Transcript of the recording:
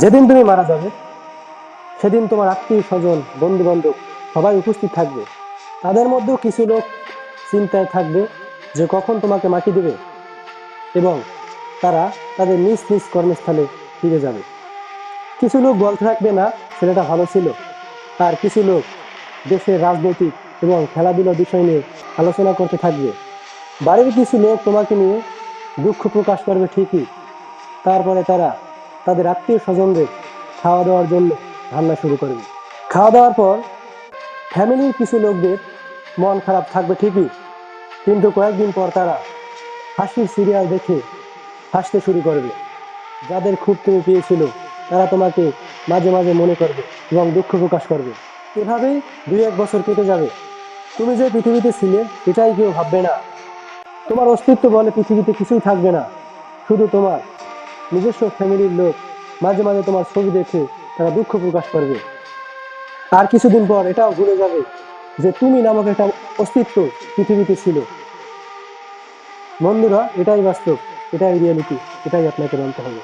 যেদিন তুমি মারা যাবে সেদিন তোমার আত্মীয় স্বজন বন্ধু বান্ধব সবাই উপস্থিত থাকবে। তাদের মধ্যেও কিছু লোক চিন্তায় থাকবে যে কখন তোমাকে মাটি দেবে, এবং তারা তাদের নিজ নিজ কর্মস্থলে ফিরে যাবে। কিছু লোক বলতে থাকবে, না, ছেলেটা ভালো ছিল। আর কিছু লোক দেশের রাজনৈতিক এবং খেলাধুলার বিষয় নিয়ে আলোচনা করতে থাকবে। বাড়ির কিছু লোক তোমাকে নিয়ে দুঃখ প্রকাশ করবে ঠিকই, তারপরে তারা তাদের আত্মীয় স্বজনদের খাওয়া দাওয়ার জন্য রান্না শুরু করবে। খাওয়া দাওয়ার পর ফ্যামিলির কিছু লোকদের মন খারাপ থাকবে ঠিকই, কিন্তু কয়েকদিন পর তারা হাসির সিরিয়াল দেখে হাসতে শুরু করবে। যাদের খুব তুমি পেয়েছিল তারা তোমাকে মাঝে মাঝে মনে করবে এবং দুঃখ প্রকাশ করবে। এভাবেই 2-1 বছর কেটে যাবে। তুমি যে পৃথিবীতে ছিলে এটাই কেউ ভাববে না। তোমার অস্তিত্ব বলে পৃথিবীতে কিছুই থাকবে না, শুধু তোমার নিজস্ব ফ্যামিলির লোক মাঝে মাঝে তোমার ছবি দেখে তারা দুঃখ প্রকাশ করবে। আর কিছুদিন পর এটাও ভুলে যাবে যে তুমি নামক একটা অস্তিত্ব পৃথিবীতে ছিল। বন্ধুরা, এটাই বাস্তব, এটাই রিয়েলিটি, এটাই আপনাকে মানতে হবে।